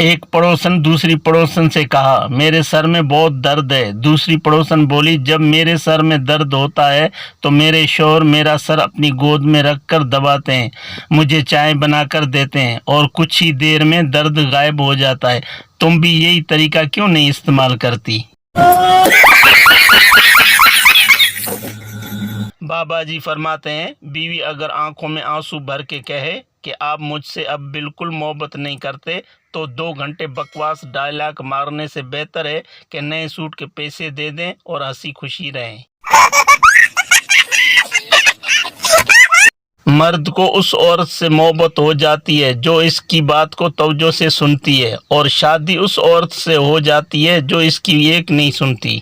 ایک پڑوسن دوسری پڑوسن سے کہا میرے سر میں بہت درد ہے۔ دوسری پڑوسن بولی جب میرے سر میں درد ہوتا ہے تو میرے شوہر میرا سر اپنی گود میں رکھ کر دباتے ہیں، مجھے چائے بنا کر دیتے ہیں اور کچھ ہی دیر میں درد غائب ہو جاتا ہے۔ تم بھی یہی طریقہ کیوں نہیں استعمال کرتی؟ بابا جی فرماتے ہیں بیوی اگر آنکھوں میں آنسو بھر کے کہے کہ آپ مجھ سے اب بالکل محبت نہیں کرتے تو 2 گھنٹے بکواس ڈائلاگ مارنے سے بہتر ہے کہ نئے سوٹ کے پیسے دے دیں اور ہنسی خوشی رہیں۔ مرد کو اس عورت سے محبت ہو جاتی ہے جو اس کی بات کو توجہ سے سنتی ہے، اور شادی اس عورت سے ہو جاتی ہے جو اس کی ایک نہیں سنتی۔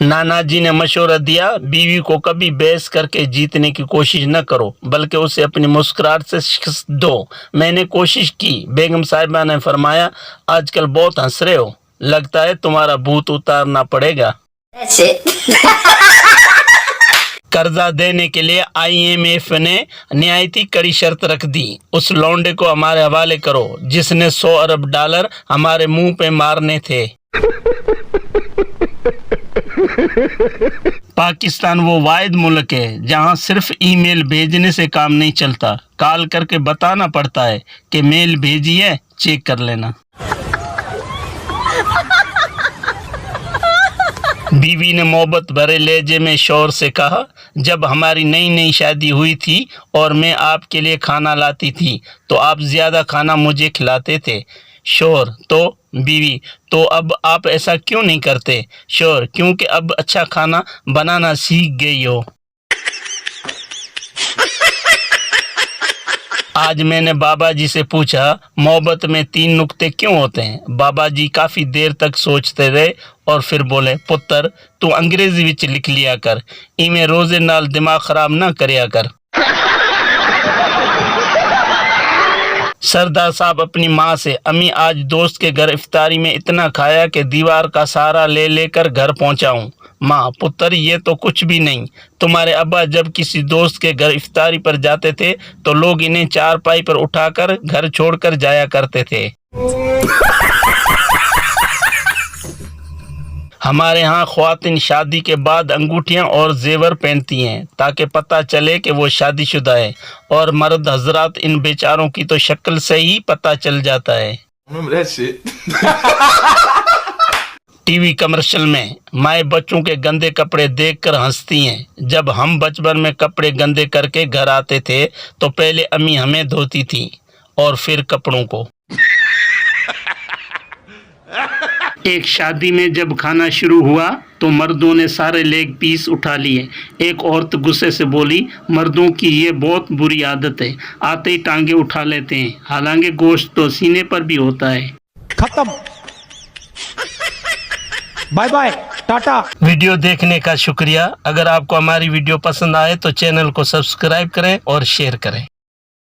نانا جی نے مشورہ دیا بیوی کو کبھی بحث کر کے جیتنے کی کوشش نہ کرو بلکہ اسے اپنی مسکراہٹ سے شکست دو۔ میں نے کوشش کی، بیگم صاحبہ نے فرمایا آج کل بہت ہنس رہے ہو، لگتا ہے تمہارا بھوت اتارنا پڑے گا۔ قرضہ دینے کے لیے IMF نے نہایت ہی کڑی شرط رکھ دی، اس لونڈے کو ہمارے حوالے کرو جس نے 100 ارب ڈالر ہمارے منہ پہ مارنے تھے۔ پاکستان وہ واحد ملک ہے جہاں صرف ای میل بھیجنے سے کام نہیں چلتا، کال کر کے بتانا پڑتا ہے کہ میل بھیجی ہے، چیک کر لینا۔ بیوی نے محبت بھرے لہجے میں شوہر سے کہا جب ہماری نئی شادی ہوئی تھی اور میں آپ کے لیے کھانا لاتی تھی تو آپ زیادہ کھانا مجھے کھلاتے تھے۔ شوہر تو بیوی تو اب آپ ایسا کیوں نہیں کرتے؟ شوہر کیونکہ اب اچھا کھانا بنانا سیکھ گئی ہو۔ آج میں نے بابا جی سے پوچھا محبت میں 3 نقطے کیوں ہوتے ہیں؟ بابا جی کافی دیر تک سوچتے رہے اور پھر بولے پتر تو انگریزی وچ لکھ لیا کر، ایویں روزے نال دماغ خراب نہ کریا کر۔ سردار صاحب اپنی ماں سے امی آج دوست کے گھر افطاری میں اتنا کھایا کہ دیوار کا سہارا لے کر گھر پہنچا ہوں۔ ماں پتر یہ تو کچھ بھی نہیں، تمہارے ابا جب کسی دوست کے گھر افطاری پر جاتے تھے تو لوگ انہیں چارپائی پر اٹھا کر گھر چھوڑ کر جایا کرتے تھے۔ ہمارے ہاں خواتین شادی کے بعد انگوٹھیاں اور زیور پہنتی ہیں تاکہ پتہ چلے کہ وہ شادی شدہ ہے، اور مرد حضرات ان بیچاروں کی تو شکل سے ہی پتہ چل جاتا ہے۔ ٹی وی کمرشل میں مائیں بچوں کے گندے کپڑے دیکھ کر ہنستی ہیں۔ جب ہم بچپن میں کپڑے گندے کر کے گھر آتے تھے تو پہلے امی ہمیں دھوتی تھی اور پھر کپڑوں کو۔ ایک شادی میں جب کھانا شروع ہوا تو مردوں نے سارے لیگ پیس اٹھا لیے۔ ایک عورت غصے سے بولی مردوں کی یہ بہت بری عادت ہے، آتے ہی ٹانگیں اٹھا لیتے ہیں، حالانکہ گوشت تو سینے پر بھی ہوتا ہے۔ ختم، بائے بائے، ٹاٹا۔ ویڈیو دیکھنے کا شکریہ۔ اگر آپ کو ہماری ویڈیو پسند آئے تو چینل کو سبسکرائب کریں اور شیئر کریں۔